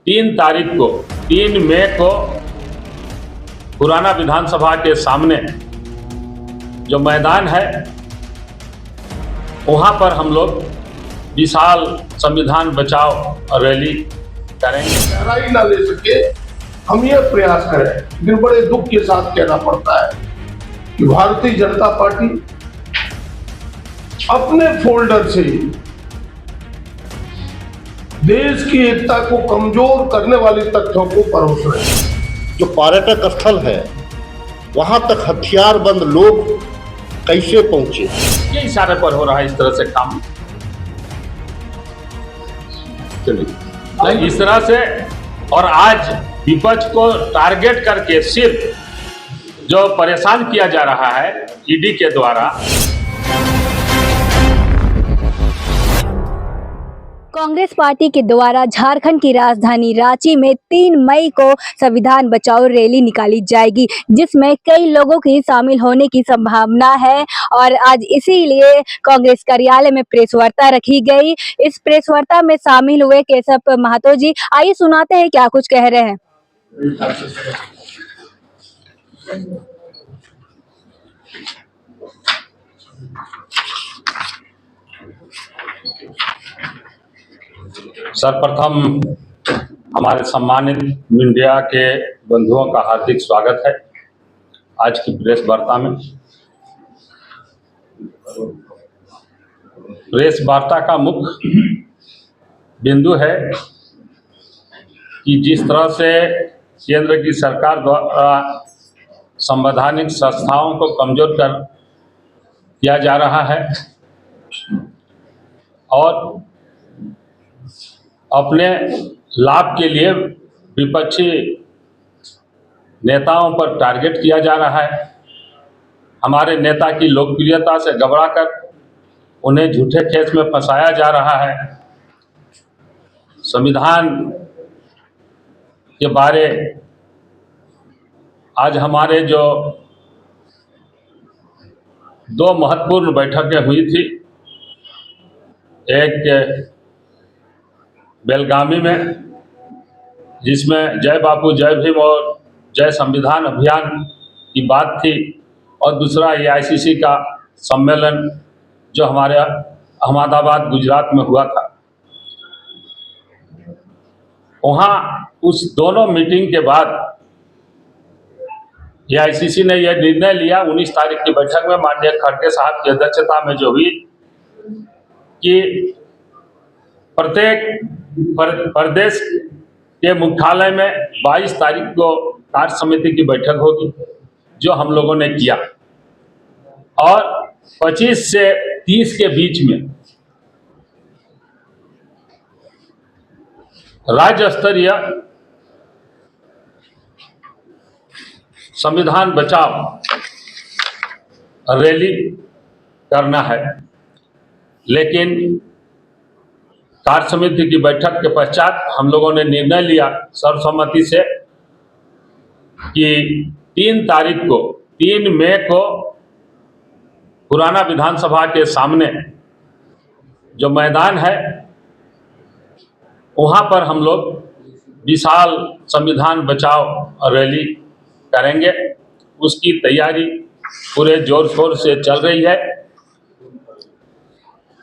3 तारीख को 3 मई को पुराना विधानसभा के सामने जो मैदान है वहां पर हम लोग विशाल संविधान बचाओ रैली करेंगे। गहराई ना ले सके हम ये प्रयास करें, लेकिन बड़े दुख के साथ कहना पड़ता है कि भारतीय जनता पार्टी अपने फोल्डर से देश की एकता को कमजोर करने वाले तथ्यों को परोस रहे हैं। जो पर्यटक स्थल है वहां तक हथियारबंद लोग कैसे पहुंचे, ये इशारे पर हो रहा है इस तरह से काम। चलिए इस तरह से, और आज विपक्ष को टारगेट करके सिर्फ जो परेशान किया जा रहा है ईडी के द्वारा। कांग्रेस पार्टी के द्वारा झारखंड की राजधानी रांची में 3 मई को संविधान बचाओ रैली निकाली जाएगी, जिसमें कई लोगों की शामिल होने की संभावना है। और आज इसीलिए कांग्रेस कार्यालय में प्रेस वार्ता रखी गई। इस प्रेस वार्ता में शामिल हुए केशव महतो जी, आइए सुनाते हैं क्या कुछ कह रहे हैं। सर्वप्रथम हमारे सम्मानित मीडिया के बंधुओं का हार्दिक स्वागत है आज की प्रेस वार्ता में। प्रेस वार्ता का मुख्य बिंदु है कि जिस तरह से केंद्र की सरकार द्वारा संवैधानिक संस्थाओं को कमजोर किया जा रहा है और अपने लाभ के लिए विपक्षी नेताओं पर टारगेट किया जा रहा है। हमारे नेता की लोकप्रियता से घबराकर उन्हें झूठे केस में फंसाया जा रहा है। संविधान के बारे आज हमारे जो 2 महत्वपूर्ण बैठकें हुई थी, एक बेलगामी में जिसमें जय बापू जय भीम और जय संविधान अभियान की बात थी, और दूसरा AICC का सम्मेलन जो हमारे अहमदाबाद गुजरात में हुआ था। वहाँ उस दोनों मीटिंग के बाद AICC ने यह निर्णय लिया 19 तारीख की बैठक में माननीय खड़गे साहब की अध्यक्षता में जो हुई कि प्रत्येक प्रदेश के मुख्यालय में 22 तारीख को कार्य समिति की बैठक होगी, जो हम लोगों ने किया, और 25 से 30 के बीच में राज्य स्तरीय संविधान बचाओ रैली करना है। लेकिन कार्य समिति की बैठक के पश्चात हम लोगों ने निर्णय लिया सर्वसम्मति से कि 3 तारीख को 3 मई को पुराना विधानसभा के सामने जो मैदान है वहां पर हम लोग विशाल संविधान बचाओ रैली करेंगे। उसकी तैयारी पूरे जोर शोर से चल रही है।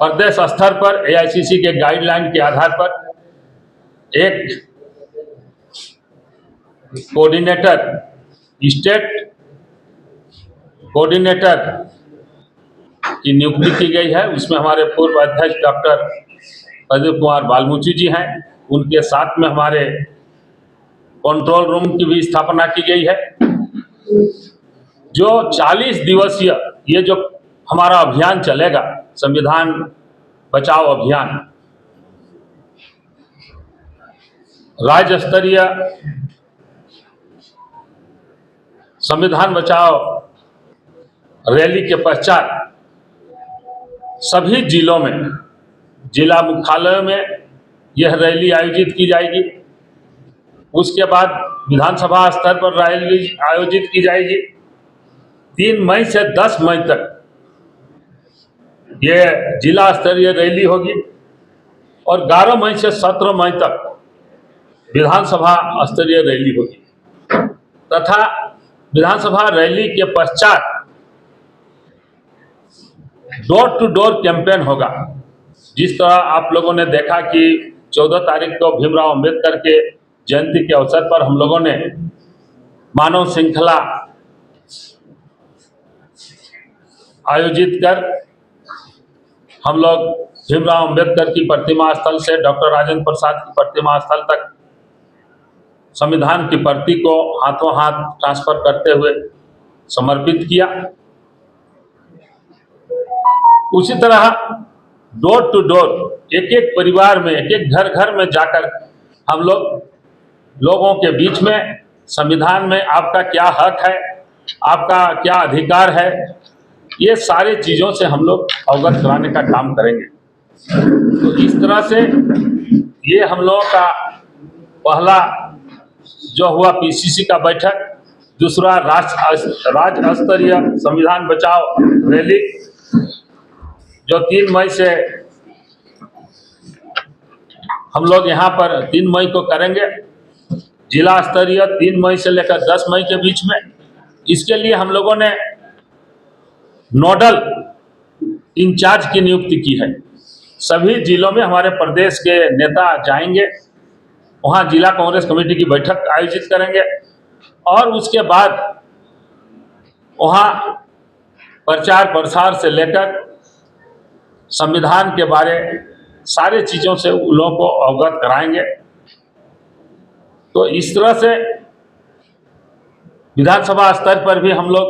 प्रदेश स्तर पर AICC के गाइडलाइन के आधार पर एक कोऑर्डिनेटर, स्टेट कोऑर्डिनेटर की नियुक्ति की गई है। उसमें हमारे पूर्व अध्यक्ष डॉक्टर प्रदीप कुमार बालमुची जी हैं। उनके साथ में हमारे कंट्रोल रूम की भी स्थापना की गई है। जो 40 दिवसीय ये जो हमारा अभियान चलेगा, संविधान बचाओ अभियान, राज्य स्तरीय संविधान बचाओ रैली के पश्चात सभी जिलों में, जिला मुख्यालयों में यह रैली आयोजित की जाएगी। उसके बाद विधानसभा स्तर पर रैली आयोजित की जाएगी। 3 मई से 10 मई तक ये जिला स्तरीय रैली होगी और 11 मई से 17 मई तक विधानसभा स्तरीय रैली होगी तथा विधानसभा रैली के पश्चात डोर टू डोर कैंपेन होगा। जिस तरह आप लोगों ने देखा कि 14 तारीख को भीमराव अंबेडकर के जयंती के अवसर पर हम लोगों ने मानव श्रृंखला आयोजित कर हम लोग भीमराव अंबेडकर की प्रतिमा स्थल से डॉक्टर राजेंद्र प्रसाद की प्रतिमा स्थल तक संविधान की प्रति को हाथों हाथ ट्रांसफर करते हुए समर्पित किया। उसी तरह डोर टू डोर एक एक परिवार में एक एक घर घर में जाकर हम लोगों के बीच में संविधान में आपका क्या हक है, आपका क्या अधिकार है, ये सारे चीज़ों से हम लोग अवगत कराने का काम करेंगे। तो इस तरह से ये हम लोगों का पहला जो हुआ पीसीसी का बैठक, दूसरा राज्य स्तरीय संविधान बचाओ रैली जो 3 मई से हम लोग यहाँ पर 3 मई को करेंगे, जिला स्तरीय 3 मई से लेकर 10 मई के बीच में। इसके लिए हम लोगों ने नोडल इंचार्ज की नियुक्ति की है। सभी जिलों में हमारे प्रदेश के नेता जाएंगे, वहाँ जिला कांग्रेस कमेटी की बैठक आयोजित करेंगे और उसके बाद वहाँ प्रचार प्रसार से लेकर संविधान के बारे सारे चीज़ों से उन लोगों को अवगत कराएंगे। तो इस तरह से विधानसभा स्तर पर भी हम लोग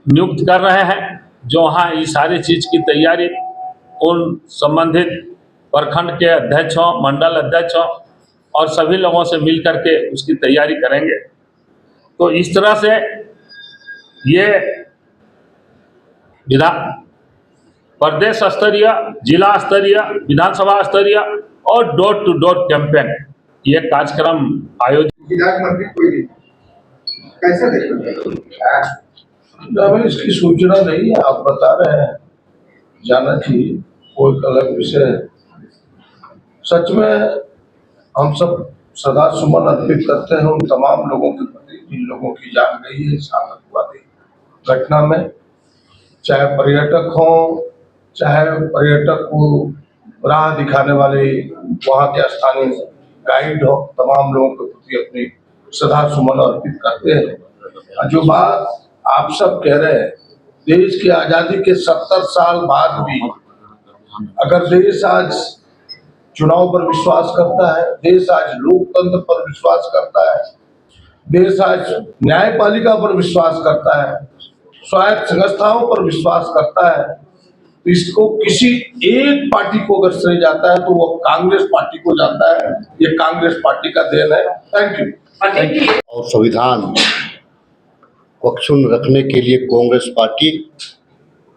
नियुक्त कर रहे हैं, जो वहाँ ये सारी चीज़ की तैयारी उन संबंधित प्रखंड के अध्यक्षों, मंडल अध्यक्षों और सभी लोगों से मिल करके उसकी तैयारी करेंगे। तो इस तरह से ये प्रदेश स्तरीय, जिला स्तरीय, विधानसभा स्तरीय और डोर टू डोर कैंपेन ये कार्यक्रम आयोजित। कैसे देखते इसकी सूचना नहीं है, आप बता रहे हैं, जाना चाहिए, कोई अलग विषय है। सच में हम सब सदा सुमन अर्पित करते हैं उन तमाम लोगों के प्रति जिन लोगों की जान गई है इस आतंकवादी घटना में, चाहे पर्यटक हों, चाहे पर्यटक को राह दिखाने वाले वहाँ के स्थानीय गाइड हो, तमाम लोगों के प्रति अपनी सदा सुमन अर्पित करते हैं। जो बात आप सब कह रहे हैं, देश की आजादी के 70 साल बाद भी अगर देश आज चुनाव पर विश्वास करता है, देश आज लोकतंत्र पर विश्वास करता है, देश आज न्यायपालिका पर विश्वास करता है, स्वायत्त संस्थाओं पर विश्वास करता है, तो इसको किसी एक पार्टी को अगर श्रेय जाता है तो वो कांग्रेस पार्टी को जाता है। ये कांग्रेस पार्टी का देन है। Thank you. और संविधान को अक्षुण्ण रखने के लिए कांग्रेस पार्टी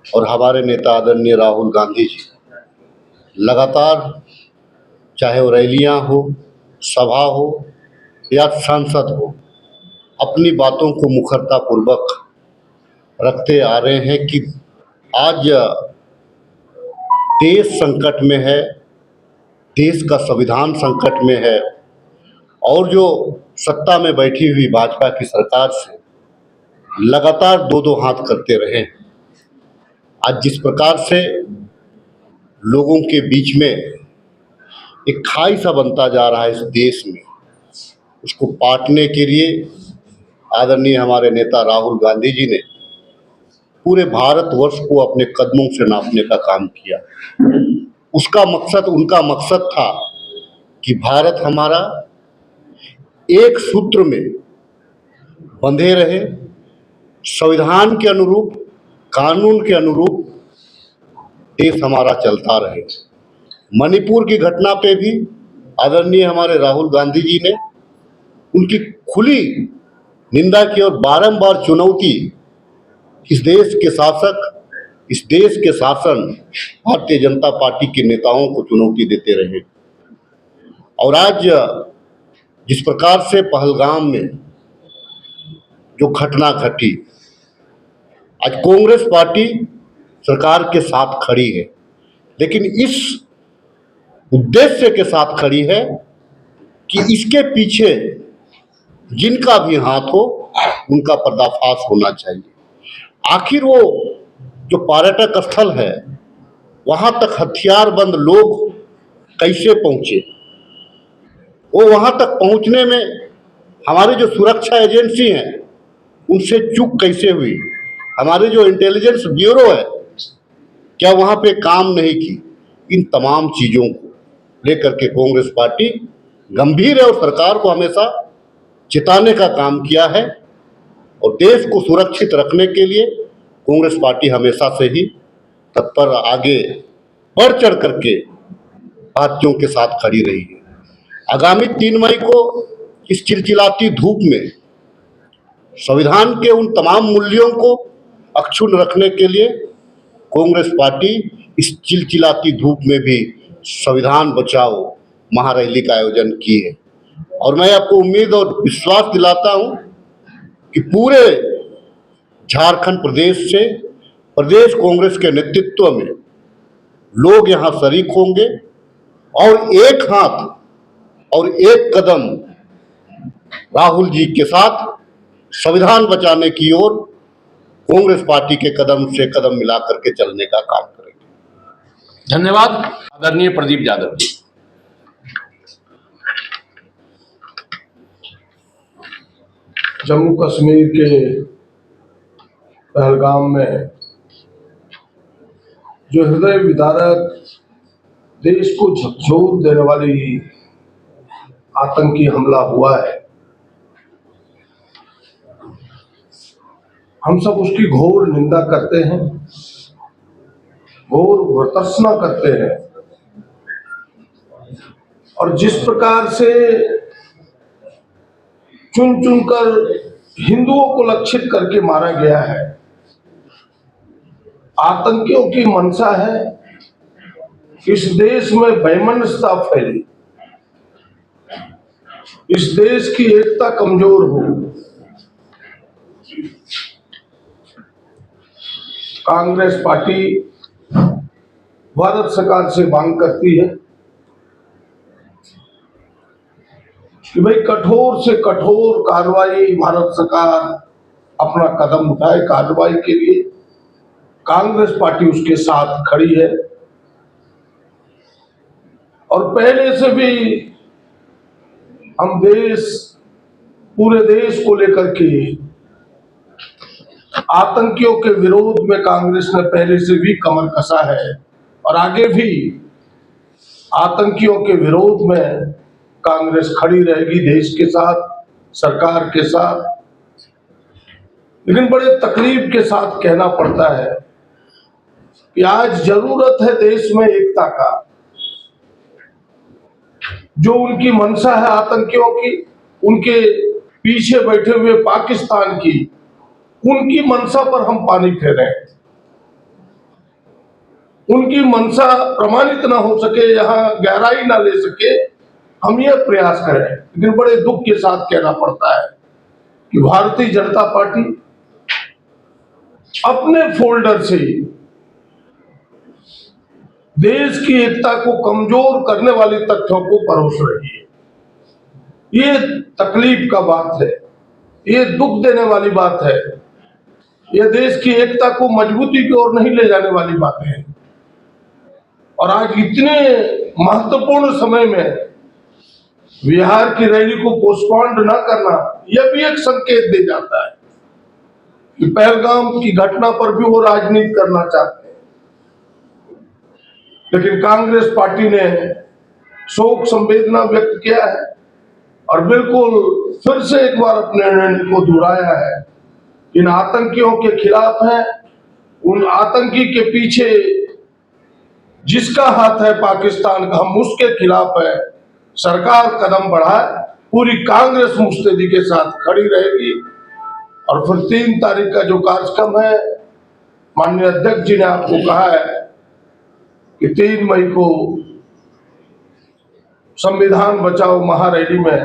और हमारे नेता आदरणीय राहुल गांधी जी लगातार, चाहे वो रैलियां हो, सभा हो या संसद हो, अपनी बातों को मुखरता पूर्वक रखते आ रहे हैं कि आज देश संकट में है, देश का संविधान संकट में है और जो सत्ता में बैठी हुई भाजपा की सरकार से लगातार दो हाथ करते रहे। आज जिस प्रकार से लोगों के बीच में एक खाई सा बनता जा रहा है इस देश में, उसको पाटने के लिए आदरणीय हमारे नेता राहुल गांधी जी ने पूरे भारतवर्ष को अपने कदमों से नापने का काम किया। उसका मकसद, उनका मकसद था कि भारत हमारा एक सूत्र में बंधे रहे, संविधान के अनुरूप, कानून के अनुरूप देश हमारा चलता रहे। मणिपुर की घटना पे भी आदरणीय हमारे राहुल गांधी जी ने उनकी खुली निंदा की और बारंबार चुनौती इस देश के शासक, इस देश के शासन भारतीय जनता पार्टी के नेताओं को चुनौती देते रहे। और आज जिस प्रकार से पहलगाम में जो घटना घटी, आज कांग्रेस पार्टी सरकार के साथ खड़ी है, लेकिन इस उद्देश्य के साथ खड़ी है कि इसके पीछे जिनका भी हाथ हो उनका पर्दाफाश होना चाहिए। आखिर वो जो पर्यटक स्थल है वहाँ तक हथियारबंद लोग कैसे पहुँचे? वो वहाँ तक पहुँचने में हमारी जो सुरक्षा एजेंसी हैं उनसे चूक कैसे हुई? हमारे जो इंटेलिजेंस ब्यूरो है क्या वहाँ पे काम नहीं की? इन तमाम चीज़ों को लेकर के कांग्रेस पार्टी गंभीर है और सरकार को हमेशा चिताने का काम किया है और देश को सुरक्षित रखने के लिए कांग्रेस पार्टी हमेशा से ही तत्पर आगे बढ़ चढ़ करके भारतीयों के साथ खड़ी रही है। आगामी 3 मई को इस चिलचिलाती धूप में संविधान के उन तमाम मूल्यों को अक्षुण्ण रखने के लिए कांग्रेस पार्टी इस चिलचिलाती धूप में भी संविधान बचाओ महारैली का आयोजन की है। और मैं आपको उम्मीद और विश्वास दिलाता हूं कि पूरे झारखंड प्रदेश से प्रदेश कांग्रेस के नेतृत्व में लोग यहां शरीक होंगे और एक हाथ और एक कदम राहुल जी के साथ संविधान बचाने की ओर कांग्रेस पार्टी के कदम से कदम मिला करके चलने का काम करेंगे। धन्यवाद आदरणीय प्रदीप यादव जी। जम्मू कश्मीर के पहलगाम में जो हृदय विदारक देश को झकझोर देने वाली आतंकी हमला हुआ है, हम सब उसकी घोर निंदा करते हैं, घोर भर्त्सना करते हैं। और जिस प्रकार से चुन चुनकर हिंदुओं को लक्षित करके मारा गया है, आतंकियों की मंशा है इस देश में वैमनस्यता फैली, इस देश की एकता कमजोर हो। कांग्रेस पार्टी भारत सरकार से मांग करती है कि भाई कठोर से कठोर कार्रवाई भारत सरकार अपना कदम उठाए कार्रवाई के लिए। कांग्रेस पार्टी उसके साथ खड़ी है और पहले से भी हम पूरे देश को लेकर के आतंकियों के विरोध में कांग्रेस ने पहले से भी कमर कसा है और आगे भी आतंकियों के विरोध में कांग्रेस खड़ी रहेगी देश के साथ, सरकार के साथ। लेकिन बड़े तकलीफ के साथ कहना पड़ता है कि आज जरूरत है देश में एकता का। जो उनकी मंशा है आतंकियों की, उनके पीछे बैठे हुए पाकिस्तान की, उनकी मंशा पर हम पानी फेरें, उनकी मंशा प्रमाणित ना हो सके, यहां गहराई ना ले सके, हम यह प्रयास करें। लेकिन बड़े दुख के साथ कहना पड़ता है कि भारतीय जनता पार्टी अपने फोल्डर से देश की एकता को कमजोर करने वाले तथ्यों को परोस रही है। ये तकलीफ का बात है, ये दुख देने वाली बात है, यह देश की एकता को मजबूती की ओर नहीं ले जाने वाली बातें हैं। और आज इतने महत्वपूर्ण समय में बिहार की रैली को पोस्टपोन्ड न करना, यह भी एक संकेत दे जाता है कि पहलगाम की घटना पर भी वो राजनीति करना चाहते हैं। लेकिन कांग्रेस पार्टी ने शोक संवेदना व्यक्त किया है और बिल्कुल फिर से एक बार अपने निर्णय को दोहराया है। इन आतंकियों के खिलाफ है, उन आतंकी के पीछे जिसका हाथ है पाकिस्तान का, हम उसके खिलाफ है। सरकार कदम बढ़ाए, पूरी कांग्रेस मुस्तैदी के साथ खड़ी रहेगी। और फिर 3 तारीख का जो कार्यक्रम है, माननीय अध्यक्ष जी ने आपको कहा है कि 3 मई को संविधान बचाओ महारैली में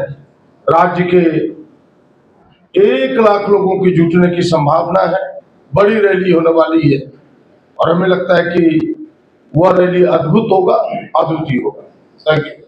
राज्य के 1 लाख लोगों की जुटने की संभावना है। बड़ी रैली होने वाली है और हमें लगता है कि वह रैली अद्भुत होगा, अद्वितीय होगा। Thank you.